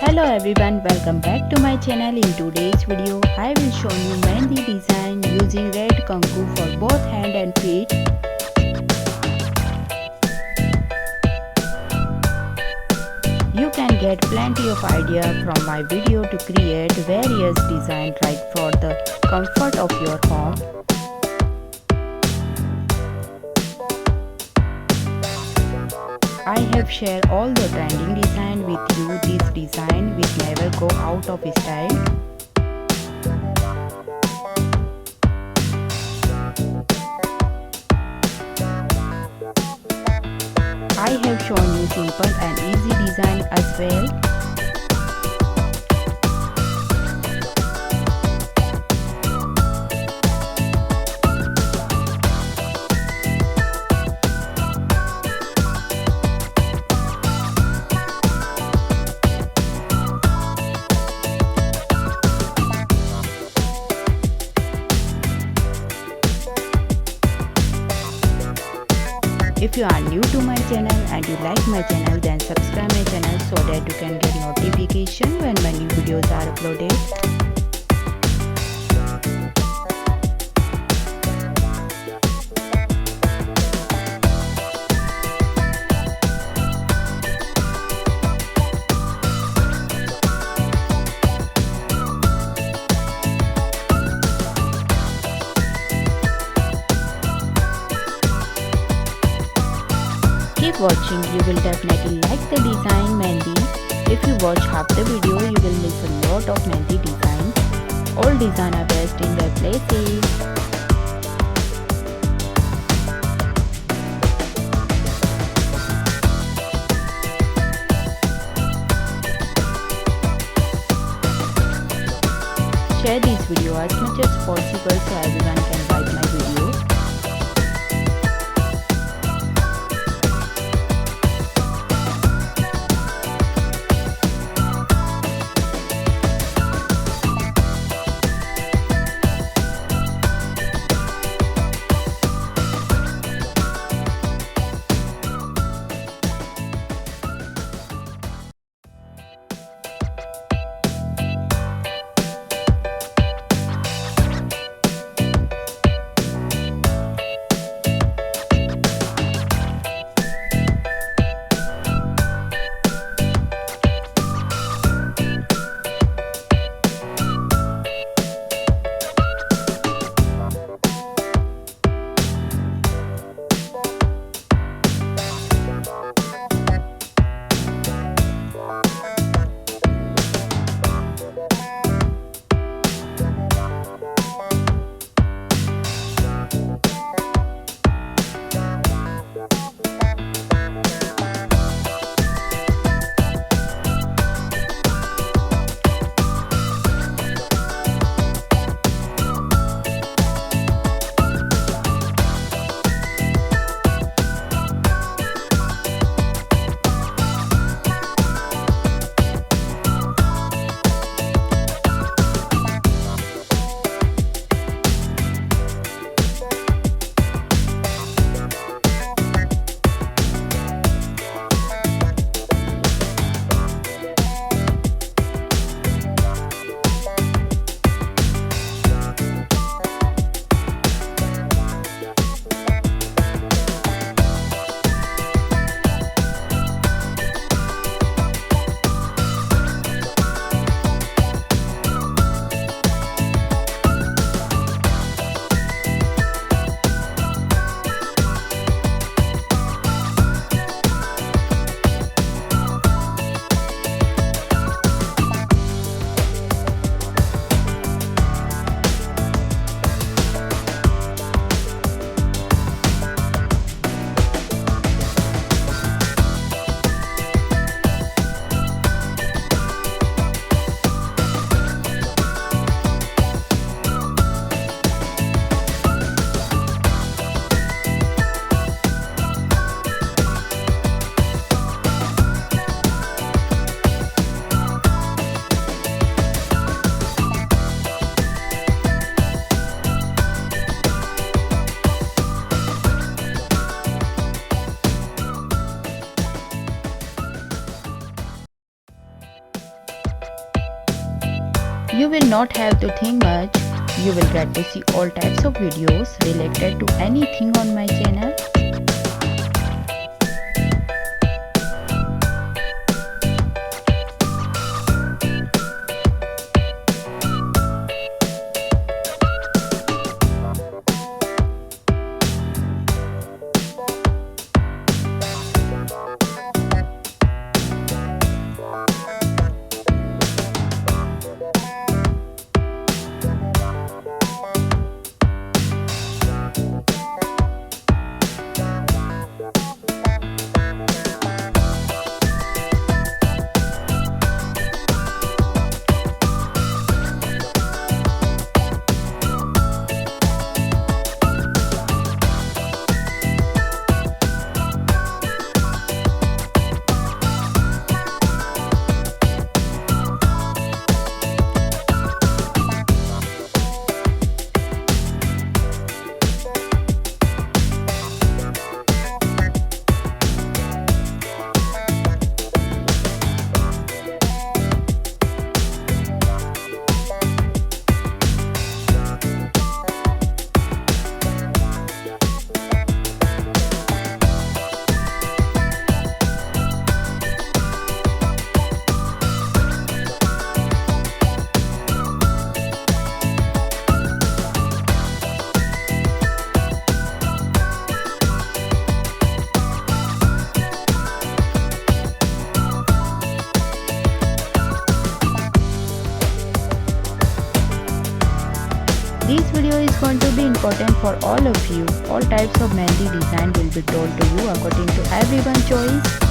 Hello everyone, welcome back to my channel. In today's video, I will show you Mehndi design using red kanku for both hand and feet. You can get plenty of idea from my video to create various designs right for the comfort of your home. I have shared all the trending design with you. This design will never go out of style. I have shown you simple and easy design as well. If you are new to my channel and you like my channel, then subscribe my channel so that you can get notification when my new videos are uploaded. Keep watching, you will definitely like the design Mehndi. If you watch half the video, you will miss a lot of Mehndi designs. All designs are best in their places. Share this video as much as possible so everyone can like my video. You will not have to think much. You will get to see all types of videos related to anything on my channel. This video is going to be important for all of you. All types of mehndi design will be told to you according to everyone's choice.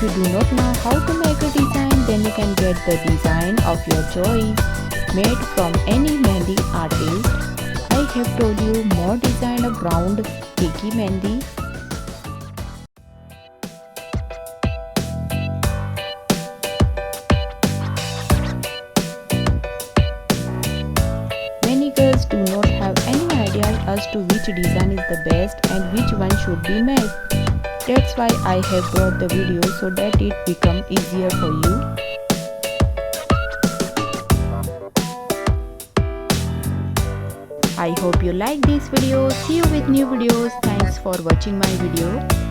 you do not know how to make a design, then you can get the design of your choice made from any mehndi artist. I have told you more design of round tikki mehndi. Many girls do not have any idea as to which design is the best and which one should be made. That's why I have brought the video so that it become easier for you. I hope you like this video. See you with new videos. Thanks for watching my video.